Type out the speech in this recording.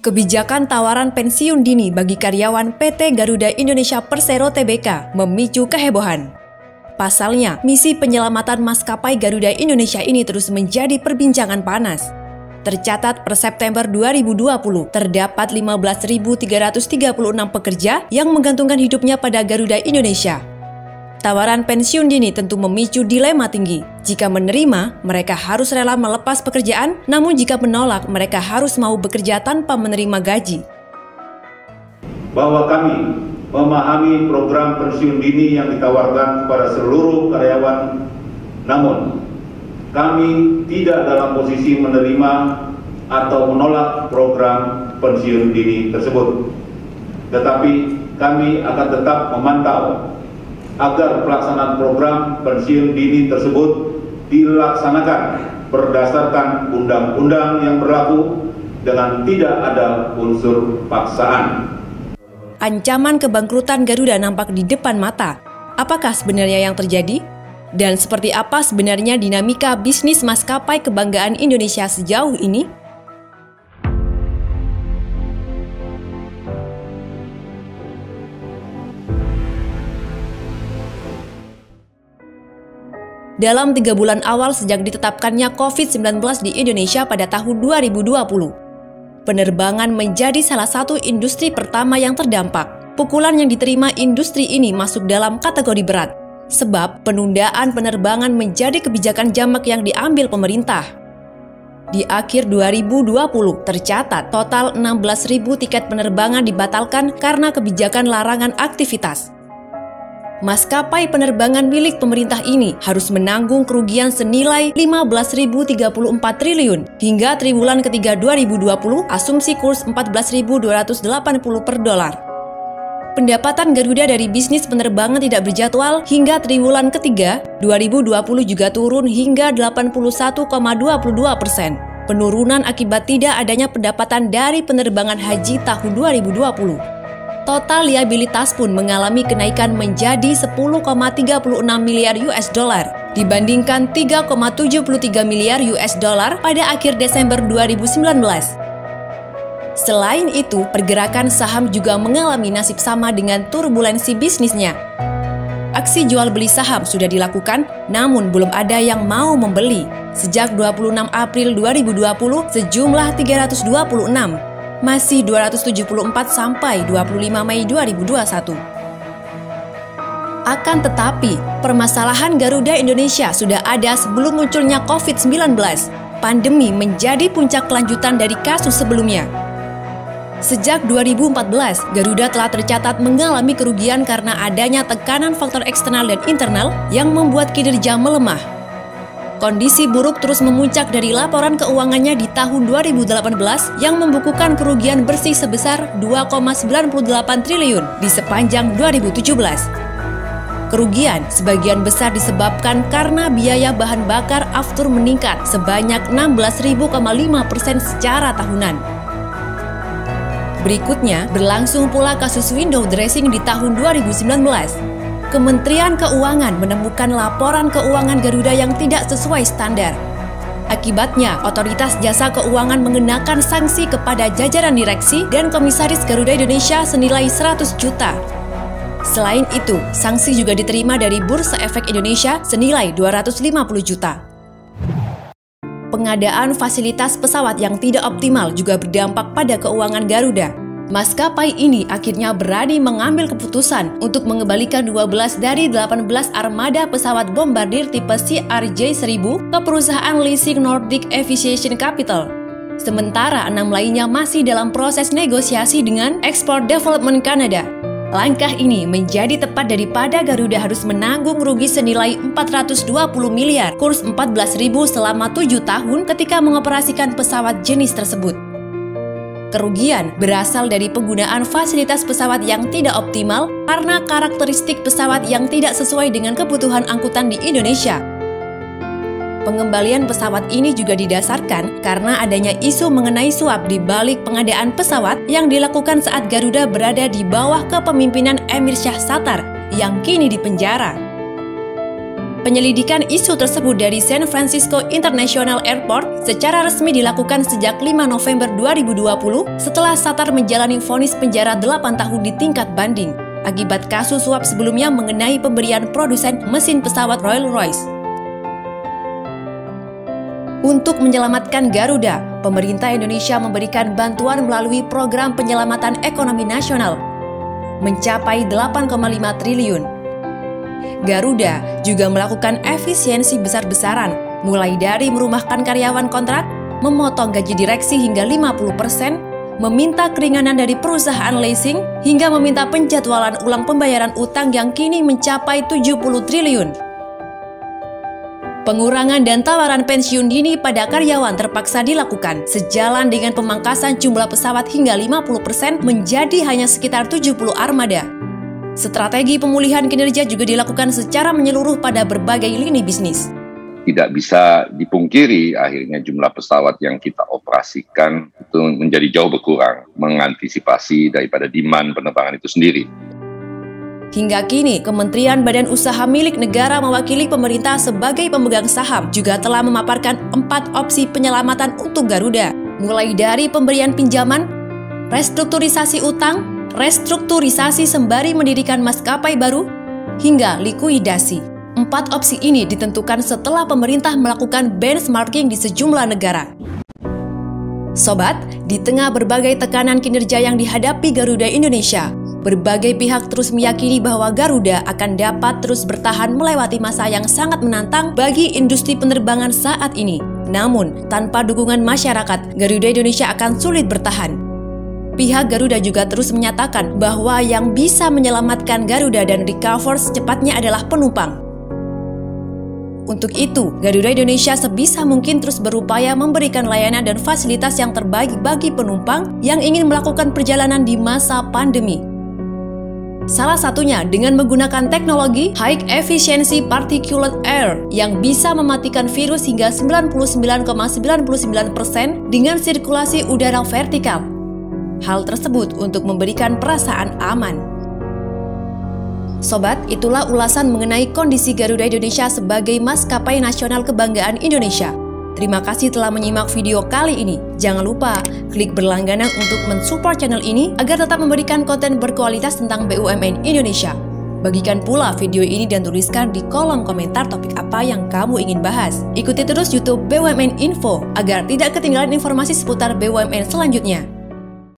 Kebijakan tawaran pensiun dini bagi karyawan PT Garuda Indonesia Persero Tbk memicu kehebohan. Pasalnya, misi penyelamatan maskapai Garuda Indonesia ini terus menjadi perbincangan panas. Tercatat per September 2020, terdapat 15.336 pekerja yang menggantungkan hidupnya pada Garuda Indonesia. Tawaran pensiun dini tentu memicu dilema tinggi. Jika menerima, mereka harus rela melepas pekerjaan, namun jika menolak, mereka harus mau bekerja tanpa menerima gaji. Bahwa kami memahami program pensiun dini yang ditawarkan kepada seluruh karyawan, namun kami tidak dalam posisi menerima atau menolak program pensiun dini tersebut. Tetapi kami akan tetap memantau agar pelaksanaan program pensiun dini tersebut dilaksanakan berdasarkan undang-undang yang berlaku dengan tidak ada unsur paksaan. Ancaman kebangkrutan Garuda nampak di depan mata. Apakah sebenarnya yang terjadi? Dan seperti apa sebenarnya dinamika bisnis maskapai kebanggaan Indonesia sejauh ini? Dalam 3 bulan awal sejak ditetapkannya COVID-19 di Indonesia pada tahun 2020, penerbangan menjadi salah satu industri pertama yang terdampak. Pukulan yang diterima industri ini masuk dalam kategori berat, sebab penundaan penerbangan menjadi kebijakan jamak yang diambil pemerintah. Di akhir 2020, tercatat total 16.000 tiket penerbangan dibatalkan karena kebijakan larangan aktivitas. Maskapai penerbangan milik pemerintah ini harus menanggung kerugian senilai 15.034 triliun hingga triwulan ketiga 2020, asumsi kurs 14.280 per dolar. Pendapatan Garuda dari bisnis penerbangan tidak berjadwal hingga triwulan ketiga 2020 juga turun hingga 81,22%. Penurunan akibat tidak adanya pendapatan dari penerbangan haji tahun 2020. Total liabilitas pun mengalami kenaikan menjadi 10,36 miliar US dollar dibandingkan 3,73 miliar US dollar pada akhir Desember 2019. Selain itu, pergerakan saham juga mengalami nasib sama dengan turbulensi bisnisnya. Aksi jual beli saham sudah dilakukan, namun belum ada yang mau membeli. Sejak 26 April 2020, sejumlah 326. Masih 274 sampai 25 Mei 2021. Akan tetapi, permasalahan Garuda Indonesia sudah ada sebelum munculnya COVID-19. Pandemi menjadi puncak kelanjutan dari kasus sebelumnya. Sejak 2014, Garuda telah tercatat mengalami kerugian karena adanya tekanan faktor eksternal dan internal yang membuat kinerja melemah. Kondisi buruk terus memuncak dari laporan keuangannya di tahun 2018 yang membukukan kerugian bersih sebesar 2,98 triliun di sepanjang 2017. Kerugian sebagian besar disebabkan karena biaya bahan bakar aftur meningkat sebanyak 16,5% secara tahunan. Berikutnya, berlangsung pula kasus window dressing di tahun 2019. Kementerian Keuangan menemukan laporan keuangan Garuda yang tidak sesuai standar. Akibatnya, Otoritas Jasa Keuangan mengenakan sanksi kepada jajaran direksi dan komisaris Garuda Indonesia senilai 100 juta. Selain itu, sanksi juga diterima dari Bursa Efek Indonesia senilai 250 juta. Pengadaan fasilitas pesawat yang tidak optimal juga berdampak pada keuangan Garuda. Maskapai ini akhirnya berani mengambil keputusan untuk mengembalikan 12 dari 18 armada pesawat bombardir tipe CRJ-1000 ke perusahaan leasing Nordic Aviation Capital. Sementara 6 lainnya masih dalam proses negosiasi dengan Export Development Canada. Langkah ini menjadi tepat daripada Garuda harus menanggung rugi senilai 420 miliar kurs 14.000 selama 7 tahun ketika mengoperasikan pesawat jenis tersebut. Kerugian berasal dari penggunaan fasilitas pesawat yang tidak optimal karena karakteristik pesawat yang tidak sesuai dengan kebutuhan angkutan di Indonesia. Pengembalian pesawat ini juga didasarkan karena adanya isu mengenai suap di balik pengadaan pesawat yang dilakukan saat Garuda berada di bawah kepemimpinan Emir Syahsatar yang kini dipenjara. Penyelidikan isu tersebut dari San Francisco International Airport secara resmi dilakukan sejak 5 November 2020 setelah Satar menjalani vonis penjara 8 tahun di tingkat banding akibat kasus suap sebelumnya mengenai pemberian produsen mesin pesawat Rolls-Royce. Untuk menyelamatkan Garuda, pemerintah Indonesia memberikan bantuan melalui Program Penyelamatan Ekonomi Nasional mencapai 8,5 triliun. Garuda juga melakukan efisiensi besar-besaran, mulai dari merumahkan karyawan kontrak, memotong gaji direksi hingga 50%, meminta keringanan dari perusahaan leasing, hingga meminta penjadwalan ulang pembayaran utang yang kini mencapai 70 triliun. Pengurangan dan tawaran pensiun dini pada karyawan terpaksa dilakukan sejalan dengan pemangkasan jumlah pesawat hingga 50% menjadi hanya sekitar 70 armada. Strategi pemulihan kinerja juga dilakukan secara menyeluruh pada berbagai lini bisnis. Tidak bisa dipungkiri akhirnya jumlah pesawat yang kita operasikan itu menjadi jauh berkurang mengantisipasi daripada demand penerbangan itu sendiri. Hingga kini, Kementerian Badan Usaha milik negara mewakili pemerintah sebagai pemegang saham juga telah memaparkan 4 opsi penyelamatan untuk Garuda, mulai dari pemberian pinjaman, restrukturisasi utang, restrukturisasi sembari mendirikan maskapai baru, hingga likuidasi. 4 opsi ini ditentukan setelah pemerintah melakukan benchmarking di sejumlah negara. Sobat, di tengah berbagai tekanan kinerja yang dihadapi Garuda Indonesia, berbagai pihak terus meyakini bahwa Garuda akan dapat terus bertahan melewati masa yang sangat menantang bagi industri penerbangan saat ini. Namun, tanpa dukungan masyarakat, Garuda Indonesia akan sulit bertahan. Pihak Garuda juga terus menyatakan bahwa yang bisa menyelamatkan Garuda dan recover secepatnya adalah penumpang. Untuk itu, Garuda Indonesia sebisa mungkin terus berupaya memberikan layanan dan fasilitas yang terbaik bagi penumpang yang ingin melakukan perjalanan di masa pandemi. Salah satunya dengan menggunakan teknologi High Efficiency Particulate Air yang bisa mematikan virus hingga 99,99% dengan sirkulasi udara vertikal. Hal tersebut untuk memberikan perasaan aman. Sobat, itulah ulasan mengenai kondisi Garuda Indonesia sebagai maskapai nasional kebanggaan Indonesia. Terima kasih telah menyimak video kali ini. Jangan lupa klik berlangganan untuk mensupport channel ini agar tetap memberikan konten berkualitas tentang BUMN Indonesia. Bagikan pula video ini dan tuliskan di kolom komentar topik apa yang kamu ingin bahas. Ikuti terus YouTube BUMN Info agar tidak ketinggalan informasi seputar BUMN selanjutnya.